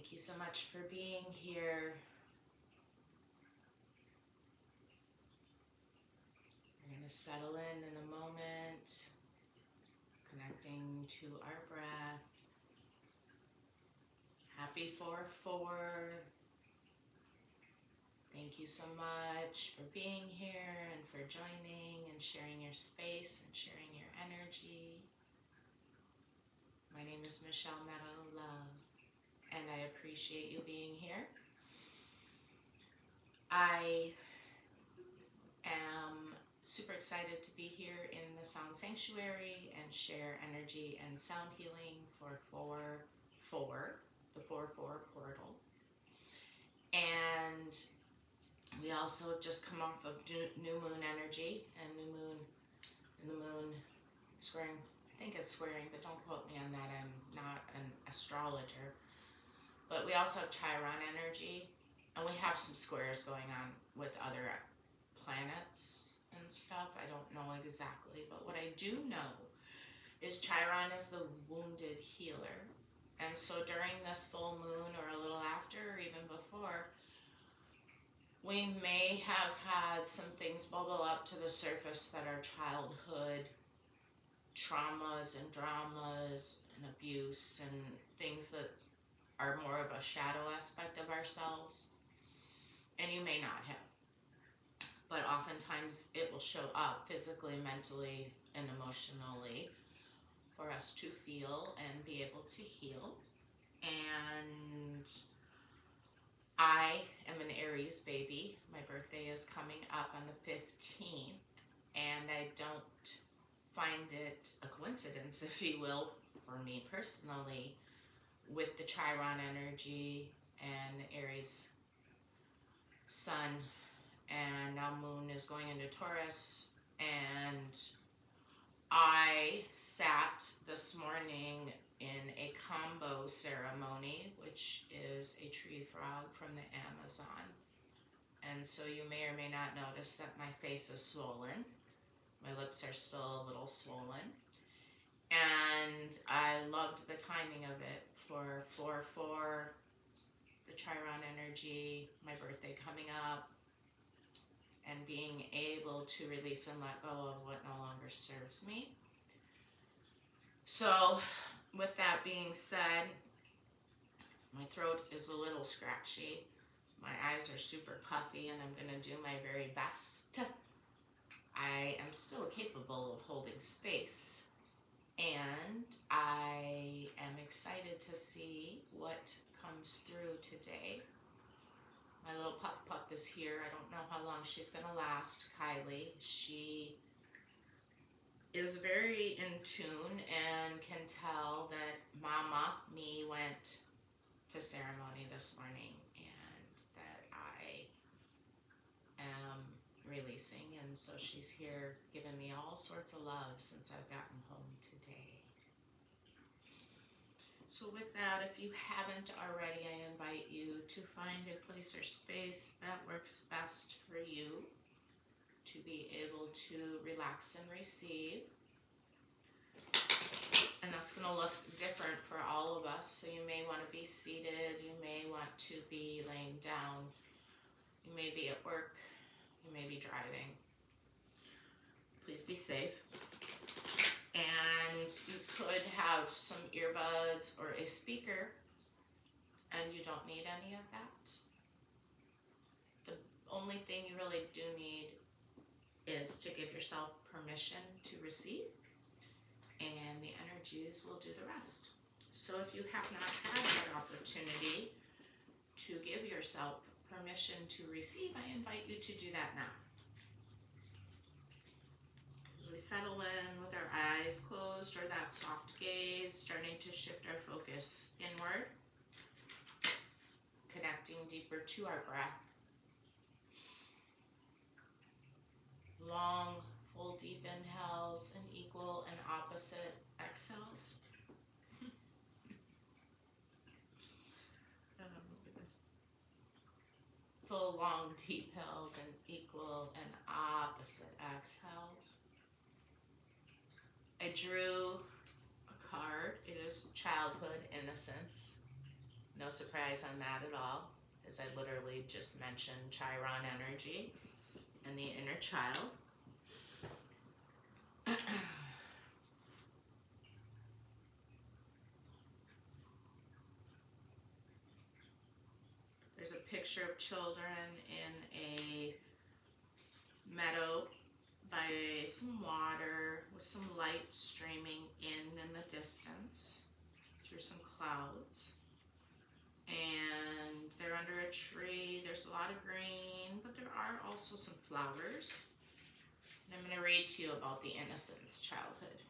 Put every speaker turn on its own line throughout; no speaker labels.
Thank you so much for being here. We're going to settle in a moment, connecting to our breath. Happy 4/4. Thank you so much for being here and for joining and sharing your space and sharing your energy. My name is Michelle Meadow Love, and I appreciate you being here. I am super excited to be here in the Sound Sanctuary and share energy and sound healing for 4/4, the 4/4 portal. And we also have just come off of new moon energy and the moon squaring, I think it's squaring, but don't quote me on that, I'm not an astrologer. But we also have Chiron energy, and we have some squares going on with other planets and stuff. I don't know exactly, but what I do know is Chiron is the wounded healer. And so during this full moon or a little after or even before, we may have had some things bubble up to the surface that are childhood traumas and dramas and abuse and things that are more of a shadow aspect of ourselves. And you may not have. But oftentimes it will show up physically, mentally, and emotionally for us to feel and be able to heal. And I am an Aries baby. My birthday is coming up on the 15th, and I don't find it a coincidence, if you will, for me personally, with the Chiron energy and the Aries sun, and now moon is going into Taurus. And I sat this morning in a combo ceremony, which is a tree frog from the Amazon. And so you may or may not notice that my face is swollen. My lips are still a little swollen. And I loved the timing of it for 4/4, the Chiron energy, my birthday coming up, and being able to release and let go of what no longer serves me. So with that being said, my throat is a little scratchy. My eyes are super puffy, and I'm going to do my very best. I am still capable of holding space, and I am excited to see what comes through today. My little pup is here. I don't know how long she's going to last, Kylie. She is very in tune and can tell that Mama, me, went to ceremony this morning and that I am releasing, and so she's here giving me all sorts of love since I've gotten home today. So with that, if you haven't already, I invite you to find a place or space that works best for you to be able to relax and receive. And that's going to look different for all of us. So you may want to be seated, you may want to be laying down, you may be at work, you may be driving. Please be safe. And you could have some earbuds or a speaker, and you don't need any of that. The only thing you really do need is to give yourself permission to receive, and the energies will do the rest. So if you have not had that opportunity to give yourself permission to receive, I invite you to do that now. We settle in with our eyes closed or that soft gaze, starting to shift our focus inward, connecting deeper to our breath. Long, full, deep inhales and equal and opposite exhales. Full, long, deep inhales and equal and opposite exhales. I drew a card. It is childhood innocence. No surprise on that at all, as I literally just mentioned Chiron energy and the inner child. There's a picture of children in a meadow by some water with some light streaming in the distance through some clouds. And they're under a tree. There's a lot of green, but there are also some flowers. And I'm going to read to you about the innocence childhood.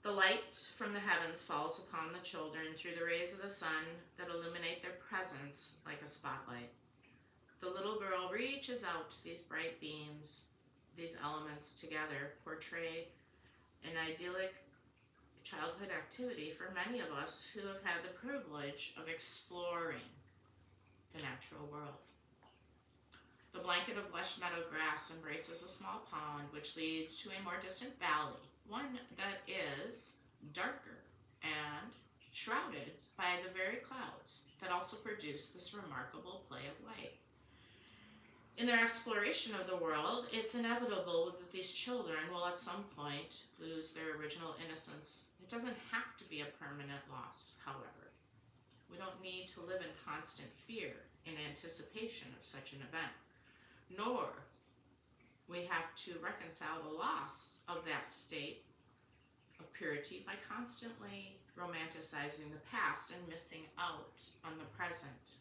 The light from the heavens falls upon the children through the rays of the sun that illuminate their presence like a spotlight. The little girl reaches out to these bright beams. These elements together portray an idyllic childhood activity for many of us who have had the privilege of exploring the natural world. The blanket of lush meadow grass embraces a small pond which leads to a more distant valley, one that is darker and shrouded by the very clouds that also produce this remarkable play of light. In their exploration of the world, it's inevitable that these children will at some point lose their original innocence. It doesn't have to be a permanent loss, however. We don't need to live in constant fear in anticipation of such an event, nor we have to reconcile the loss of that state of purity by constantly romanticizing the past and missing out on the present.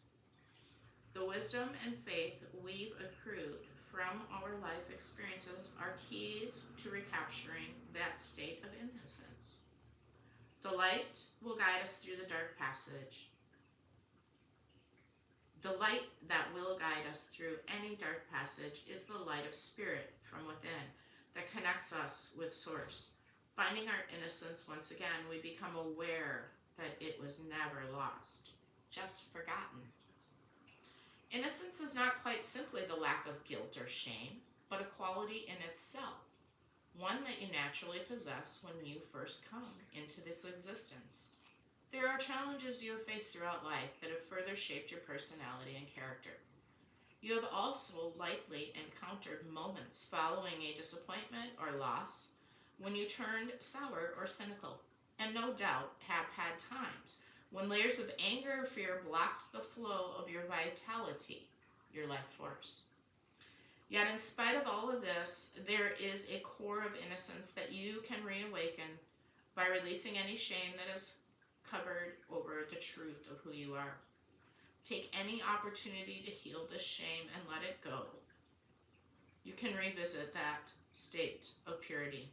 The wisdom and faith we've accrued from our life experiences are keys to recapturing that state of innocence. The light will guide us through the dark passage. The light that will guide us through any dark passage is the light of spirit from within that connects us with Source. Finding our innocence once again, we become aware that it was never lost, just forgotten. Innocence is not quite simply the lack of guilt or shame, but a quality in itself, one that you naturally possess when you first come into this existence. There are challenges you have faced throughout life that have further shaped your personality and character. You have also likely encountered moments following a disappointment or loss when you turned sour or cynical, and no doubt have had times when layers of anger or fear blocked the flow of your vitality, your life force. Yet in spite of all of this, there is a core of innocence that you can reawaken by releasing any shame that is covered over the truth of who you are. Take any opportunity to heal this shame and let it go. You can revisit that state of purity.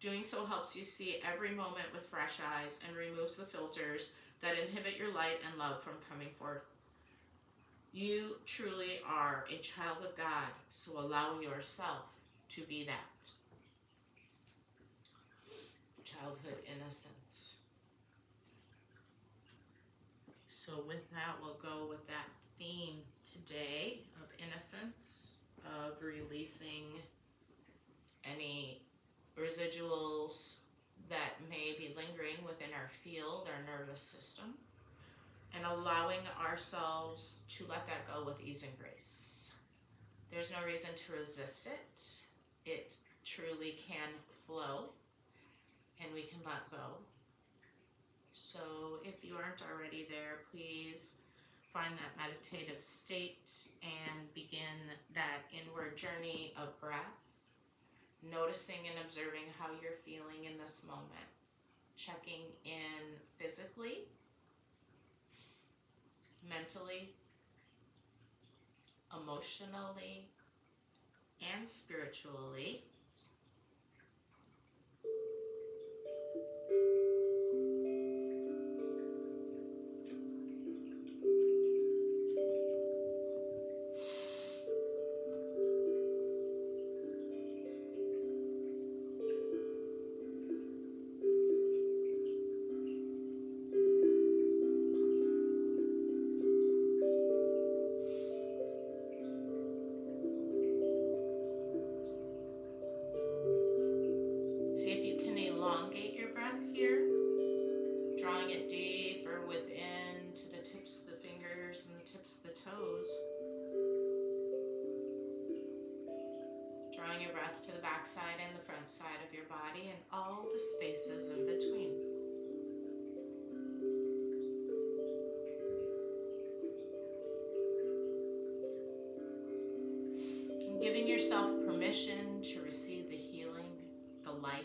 Doing so helps you see every moment with fresh eyes and removes the filters that inhibit your light and love from coming forth. You truly are a child of God, so allow yourself to be that. Childhood innocence. So with that, we'll go with that theme today of innocence, of releasing any residuals that may be lingering within our field, our nervous system, and allowing ourselves to let that go with ease and grace. There's no reason to resist it. It truly can flow, and we can let go. So if you aren't already there, please find that meditative state and begin that inward journey of breath, noticing and observing how you're feeling in this moment, checking in physically, mentally, emotionally, and spiritually. toes. Drawing your breath to the back side and the front side of your body and all the spaces in between. And giving yourself permission to receive the healing, the light.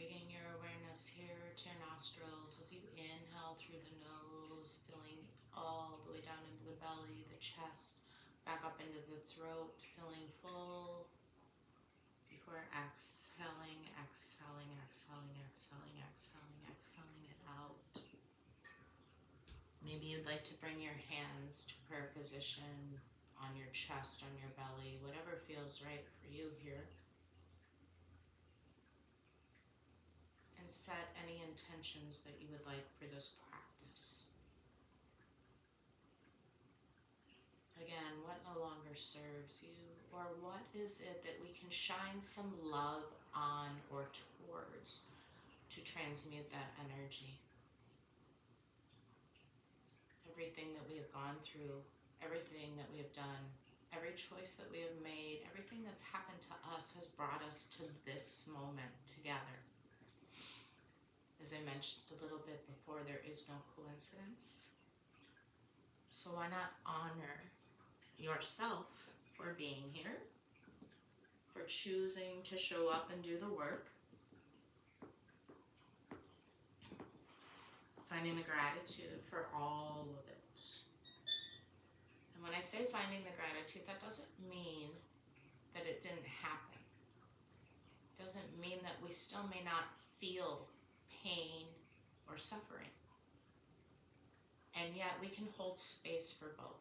Bringing your awareness here to your nostrils as you inhale through the nose, filling all the way down into the belly, the chest, back up into the throat, filling full before exhaling, exhaling, exhaling, exhaling, exhaling, exhaling it out. Maybe you'd like to bring your hands to prayer position on your chest, on your belly, whatever feels right for you here. And set any intentions that you would like for this practice. Again, what no longer serves you, or what is it that we can shine some love on or towards to transmute that energy? Everything that we have gone through, everything that we have done, every choice that we have made, everything that's happened to us has brought us to this moment together. As I mentioned a little bit before, there is no coincidence. So why not honor yourself for being here, for choosing to show up and do the work, finding the gratitude for all of it. And when I say finding the gratitude, that doesn't mean that it didn't happen. It doesn't mean that we still may not feel pain or suffering. And yet we can hold space for both.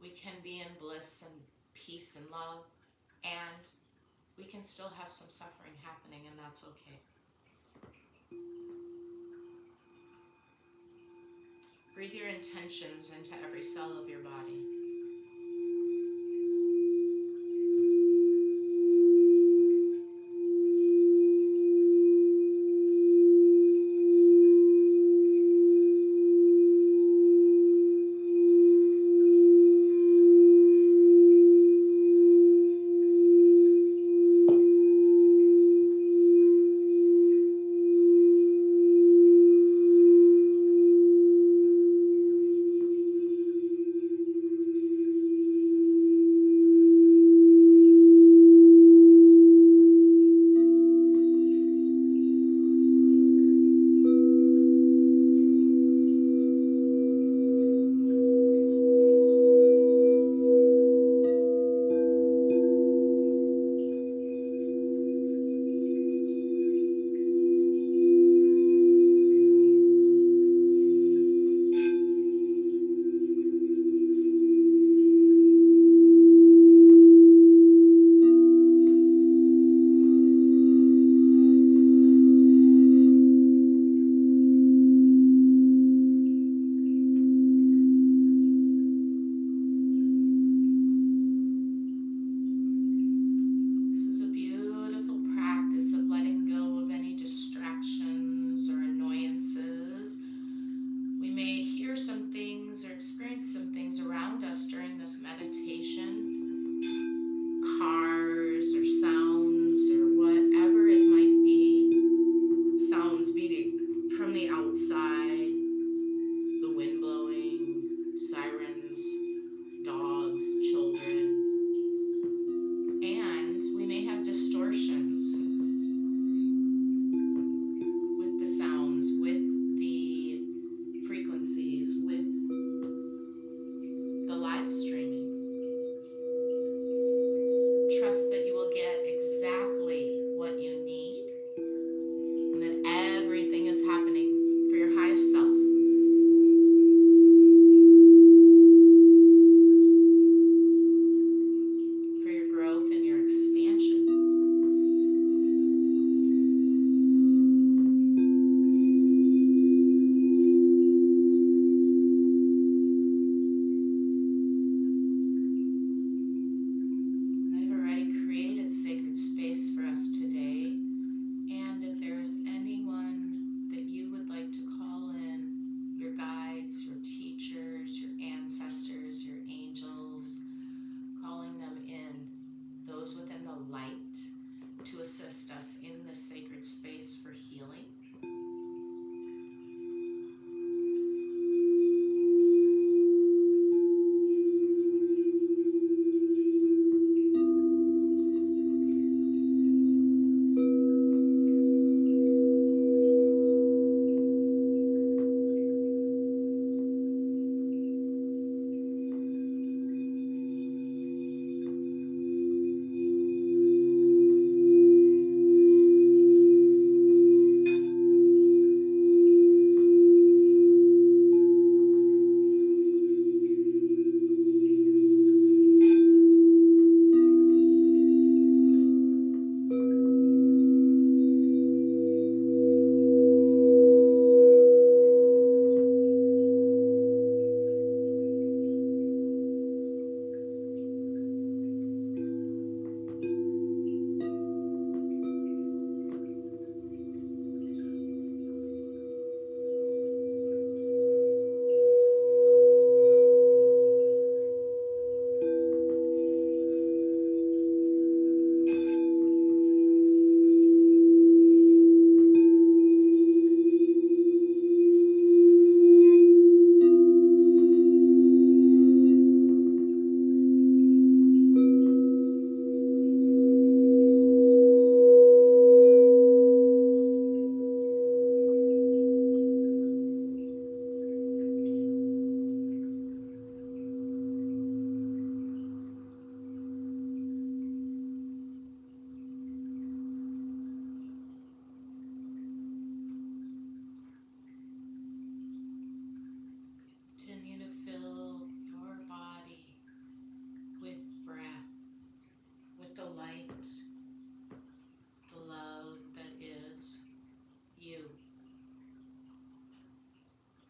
We can be in bliss and peace and love, and we can still have some suffering happening, and that's okay. Breathe your intentions into every cell of your body.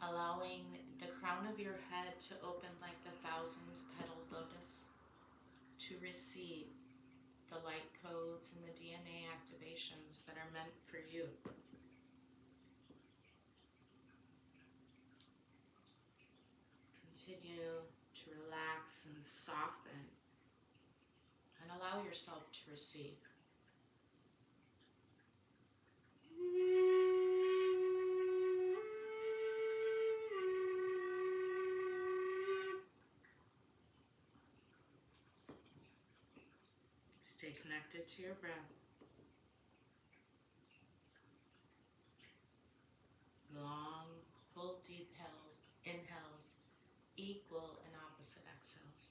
allowing the crown of your head to open like the 1,000-petal lotus to receive the light codes and the DNA activations that are meant for you. Continue to relax and soften and allow yourself to receive. Stay connected to your breath. Long, full, deep inhales equal and opposite exhales.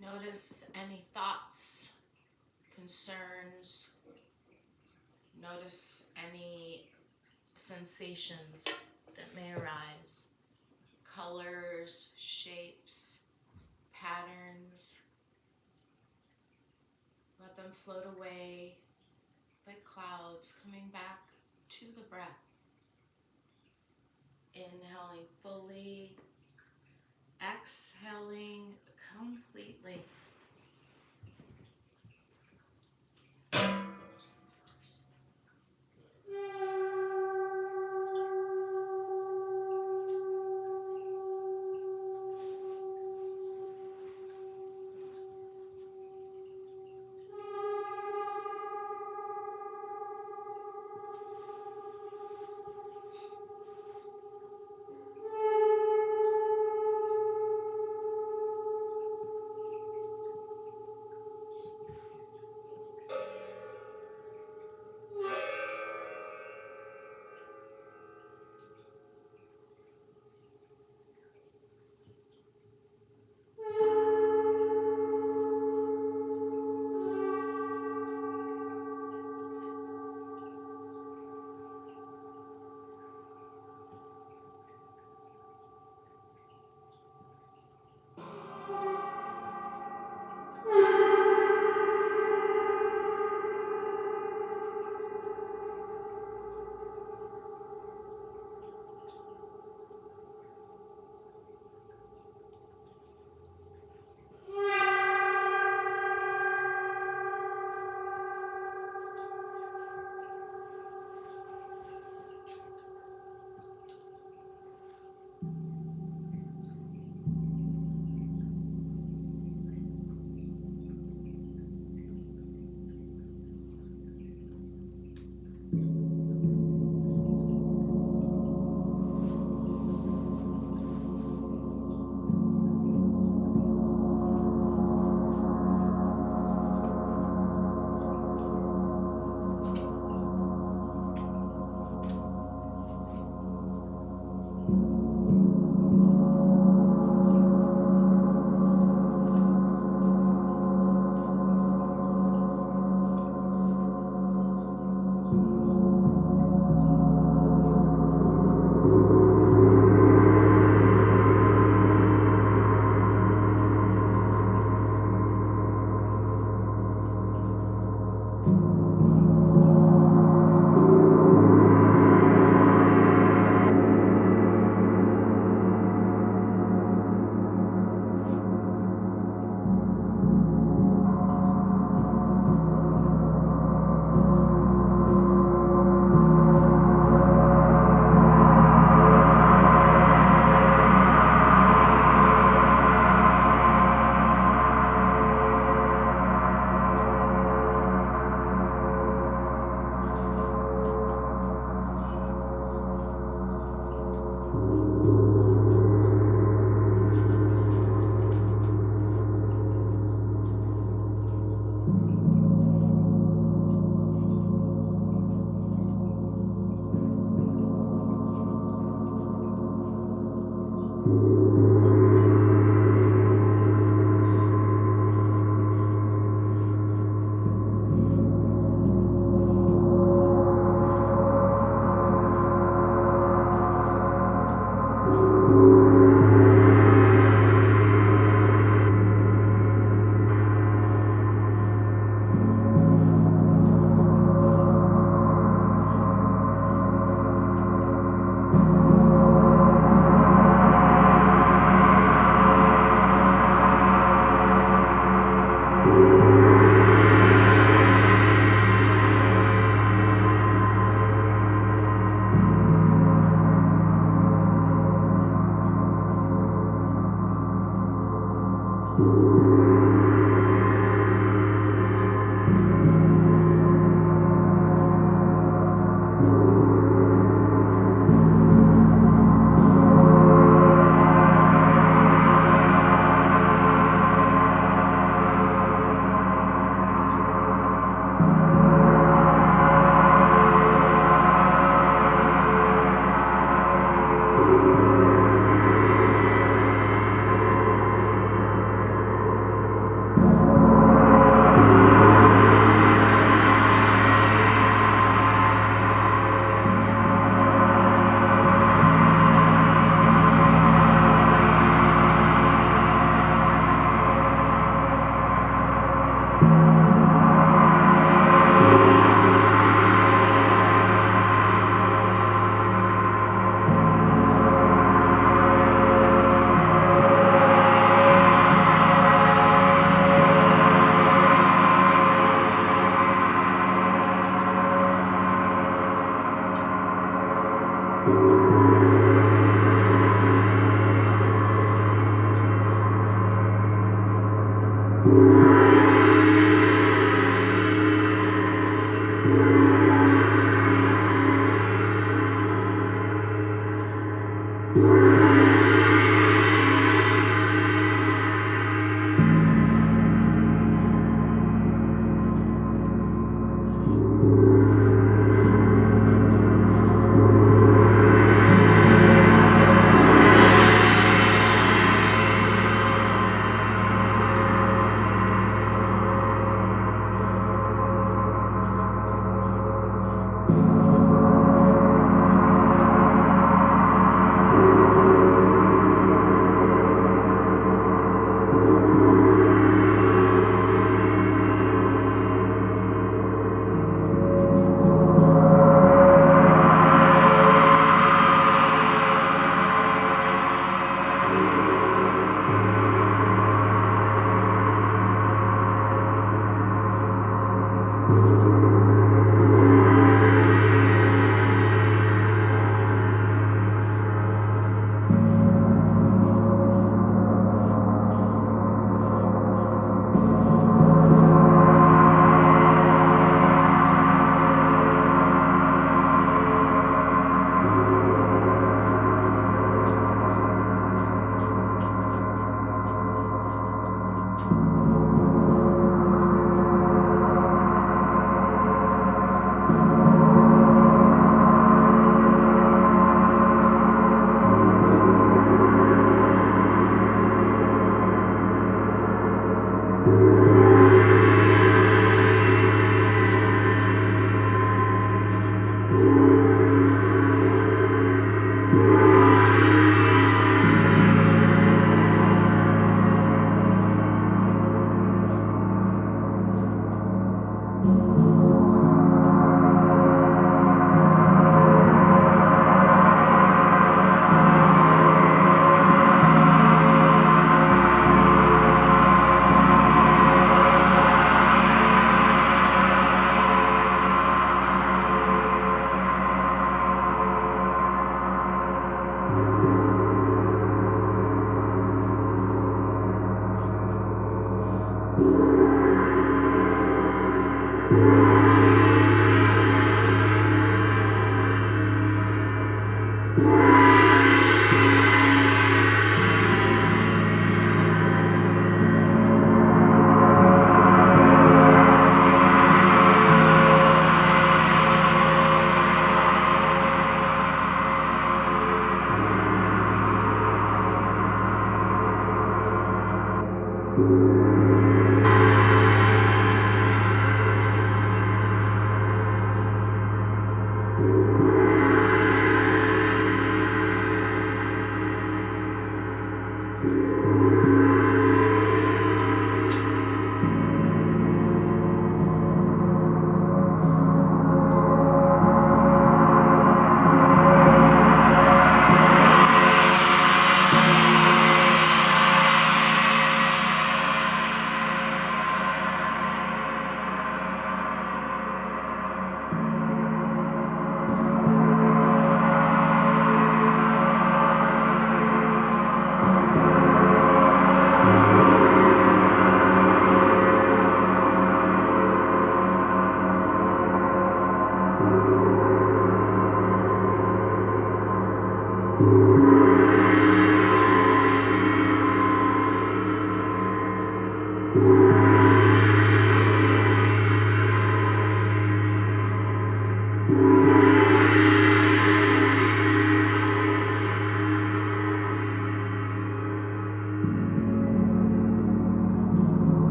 Notice any thoughts, concerns. Notice any sensations that may arise. Colors, shapes, patterns. Let them float away like clouds, coming back to the breath. Inhaling fully, exhaling completely.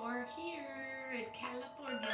for here in California.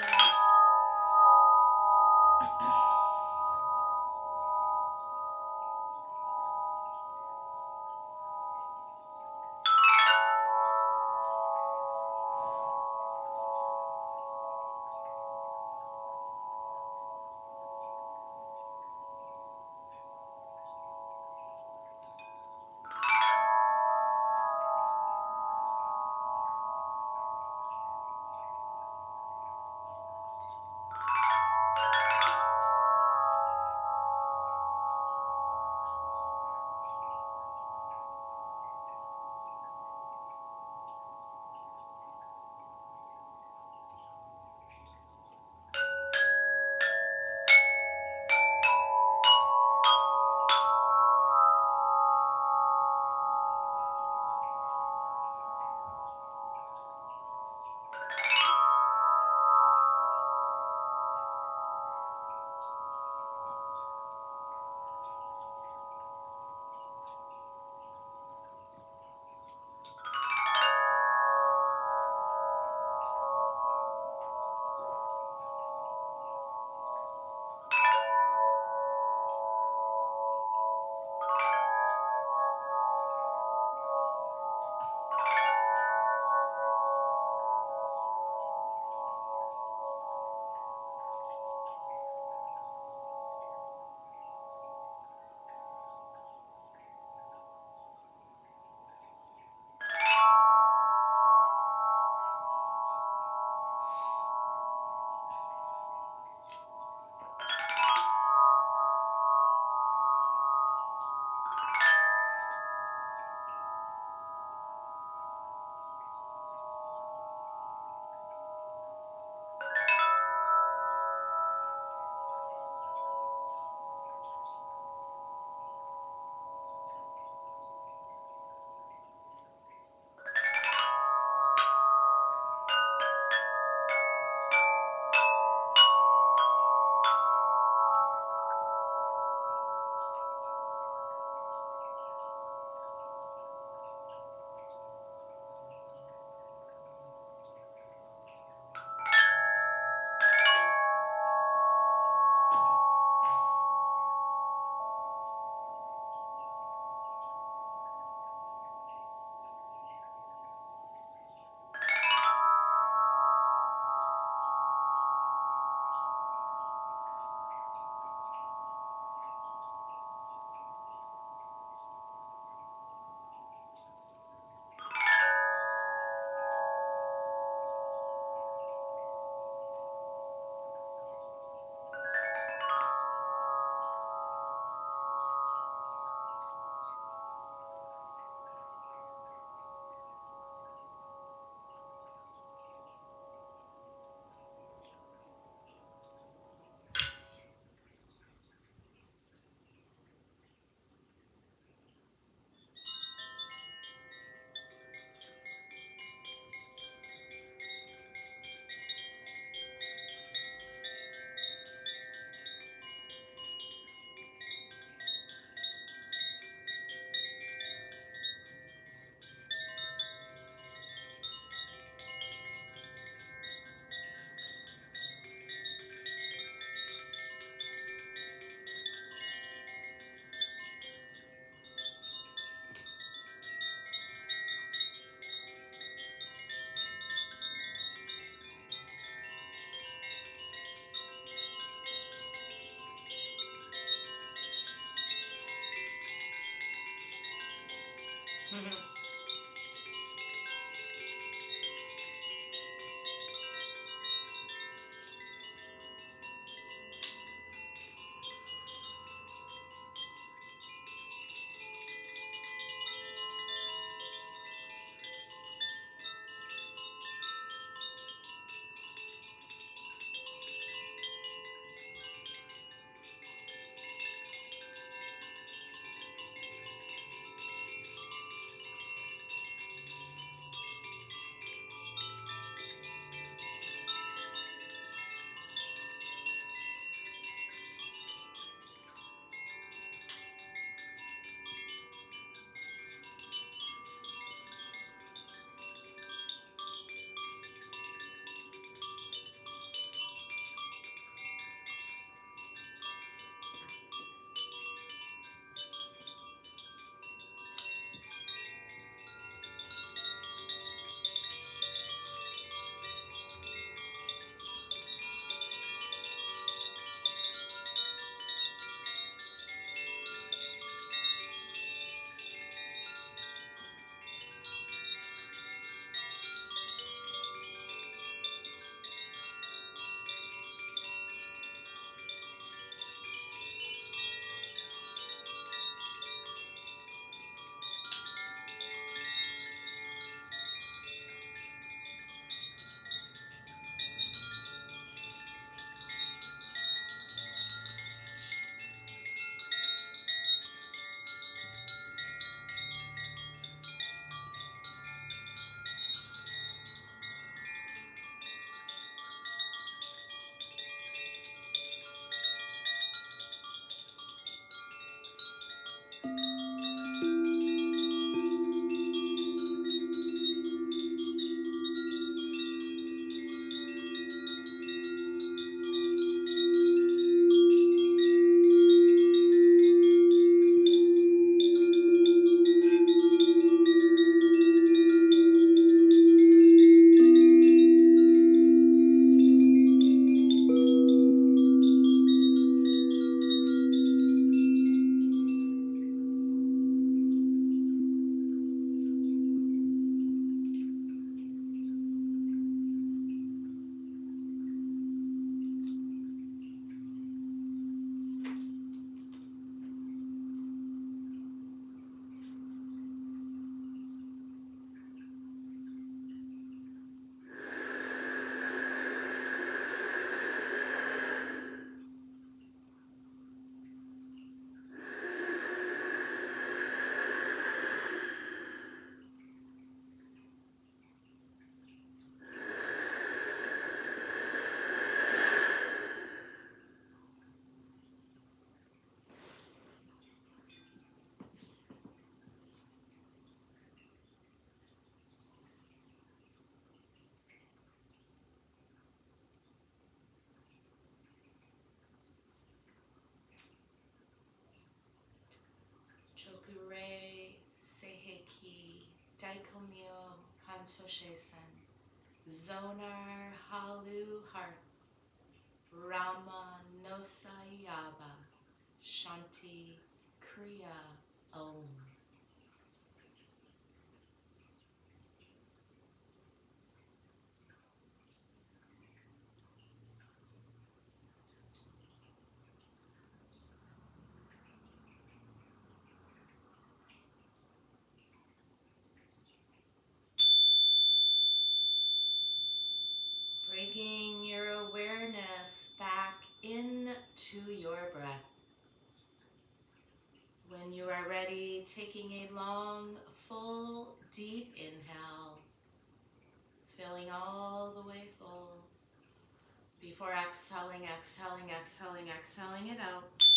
Soshesen, Zonar Halu Har, Rama Nosayaba, Shanti Kriya Om. Bringing your awareness back into your breath. When you are ready, taking a long, full, deep inhale, filling all the way full. Before exhaling, exhaling, exhaling, exhaling it out.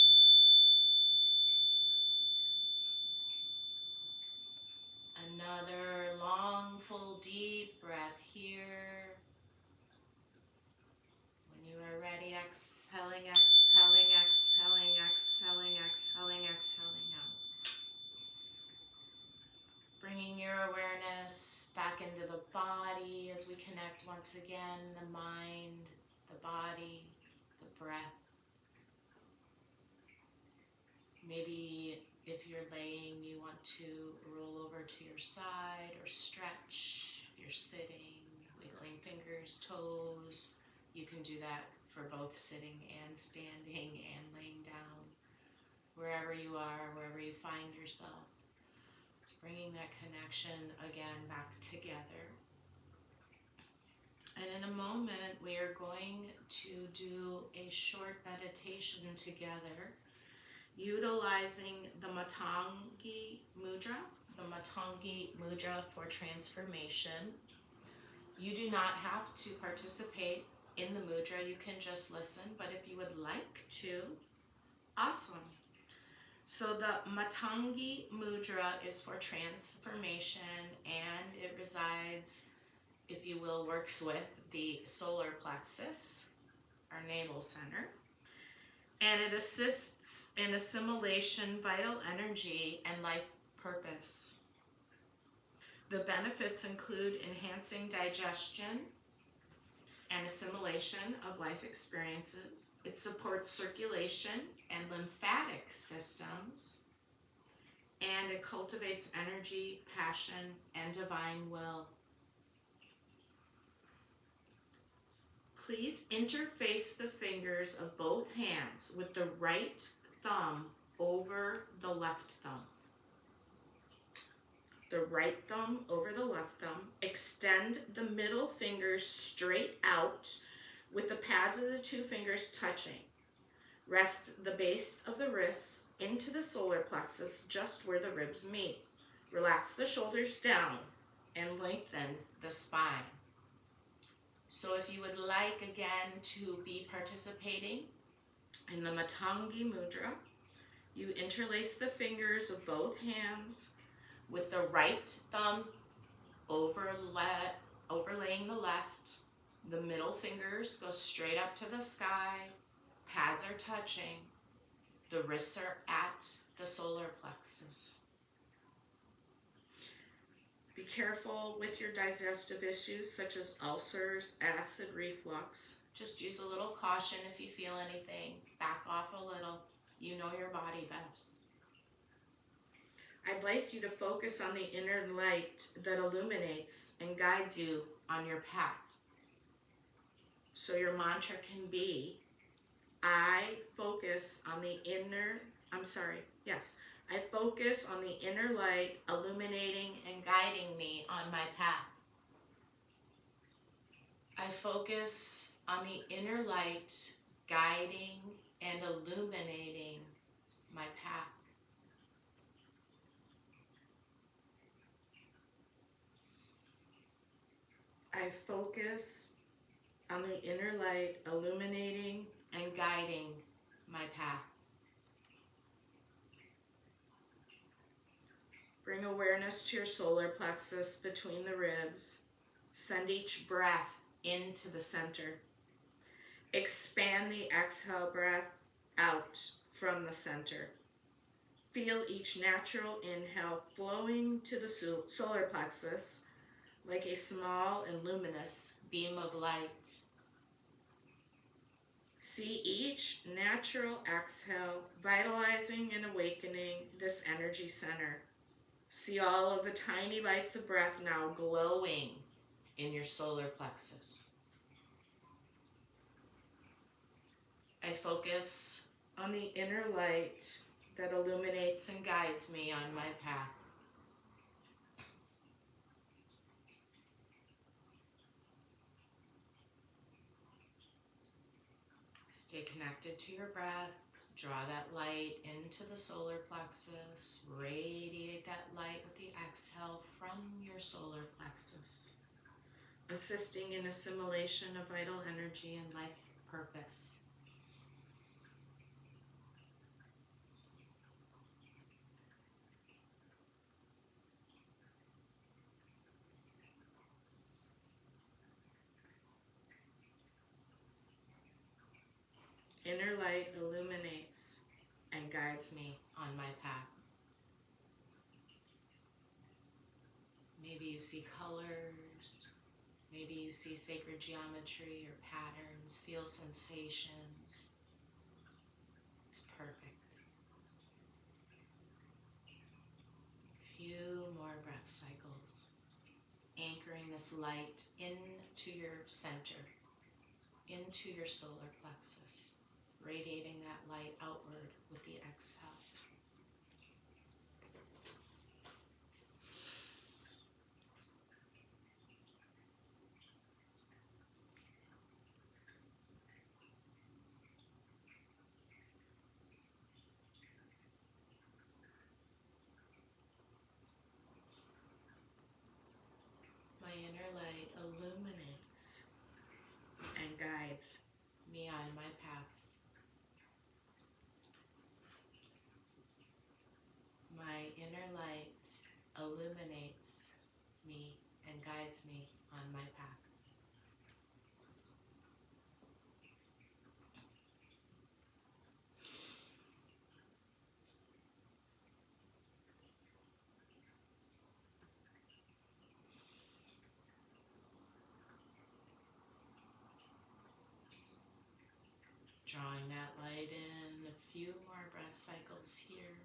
Another long, full, deep breath here. When you are ready, exhaling, exhaling, exhaling, exhaling, exhaling, exhaling out. Bringing your awareness back into the body as we connect once again, the mind, the body, the breath. Maybe if you're laying, you want to roll over to your side or stretch. If you're sitting, wiggling fingers, toes, you can do that for both sitting and standing and laying down. Wherever you are, wherever you find yourself. Bringing that connection again back together. And in a moment, we are going to do a short meditation together, utilizing the Matangi Mudra, for transformation. You do not have to participate in the mudra, you can just listen, but if you would like to, awesome. So the Matangi Mudra is for transformation, and it resides, if you will, works with the solar plexus, our navel center, and it assists in assimilation, vital energy, and life purpose. The benefits include enhancing digestion and assimilation of life experiences. It supports circulation and lymphatic systems, and it cultivates energy, passion, and divine will. Please interface the fingers of both hands with the right thumb over the left thumb. The right thumb over the left thumb. Extend the middle fingers straight out with the pads of the two fingers touching. Rest the base of the wrists into the solar plexus, just where the ribs meet. Relax the shoulders down and lengthen the spine. So if you would like, again, to be participating in the Matangi Mudra, you interlace the fingers of both hands with the right thumb overlaying the left. The middle fingers go straight up to the sky. Pads are touching. The wrists are at the solar plexus. Be careful with your digestive issues such as ulcers, acid reflux. Just use a little caution if you feel anything. Back off a little. You know your body best. I'd like you to focus on the inner light that illuminates and guides you on your path. So your mantra can be, I focus on the inner light illuminating and guiding me on my path. I focus on the inner light guiding and illuminating my path. I focus on the inner light illuminating and guiding my path. Bring awareness to your solar plexus between the ribs. Send each breath into the center. Expand the exhale breath out from the center. Feel each natural inhale flowing to the solar plexus, like a small and luminous beam of light. See each natural exhale vitalizing and awakening this energy center. See all of the tiny lights of breath now glowing in your solar plexus. I focus on the inner light that illuminates and guides me on my path. Stay connected to your breath. Draw that light into the solar plexus. Radiate that light with the exhale from your solar plexus, assisting in assimilation of vital energy and life purpose. Inner light illuminates and guides me on my path. Maybe you see colors, maybe you see sacred geometry or patterns, feel sensations. It's perfect. Few more breath cycles, anchoring this light into your center, into your solar plexus, radiating that light outward with the exhale. My inner light illuminates and guides me on my path. My inner light illuminates me and guides me on my path. Drawing that light in, a few more breath cycles here.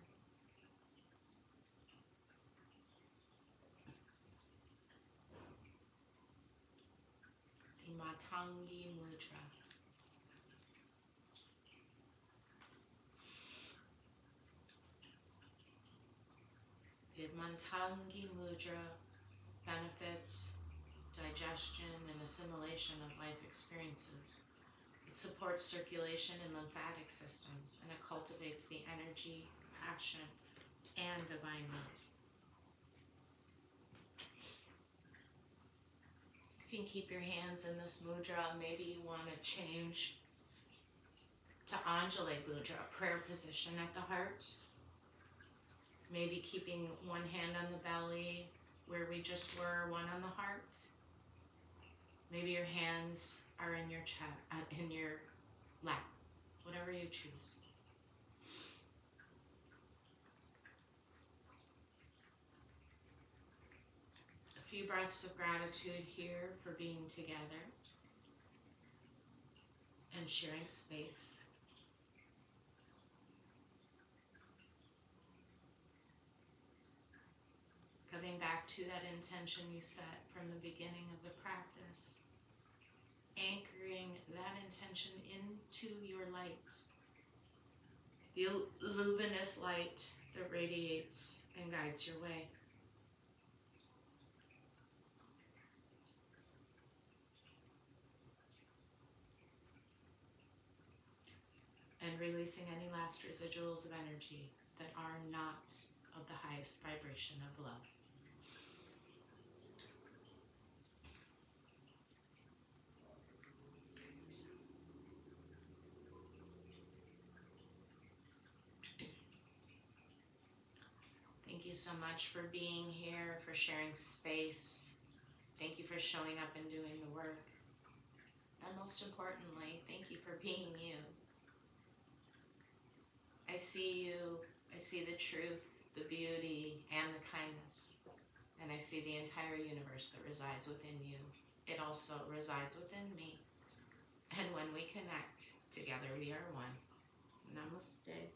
The Matangi Mudra. The Matangi Mudra benefits digestion and assimilation of life experiences. It supports circulation and lymphatic systems, and it cultivates the energy, passion, and divine needs. You can keep your hands in this mudra. Maybe you want to change to Anjali Mudra, a prayer position at the heart. Maybe keeping one hand on the belly where we just were, one on the heart. Maybe your hands are in your chest, in your lap, whatever you choose. A few breaths of gratitude here for being together and sharing space. Coming back to that intention you set from the beginning of the practice. Anchoring that intention into your light. The luminous light that radiates and guides your way. And releasing any last residuals of energy that are not of the highest vibration of love. Thank you so much for being here, for sharing space. Thank you for showing up and doing the work. And most importantly, thank you for being you. I see you, I see the truth, the beauty, and the kindness. And I see the entire universe that resides within you. It also resides within me. And when we connect, together we are one. Namaste.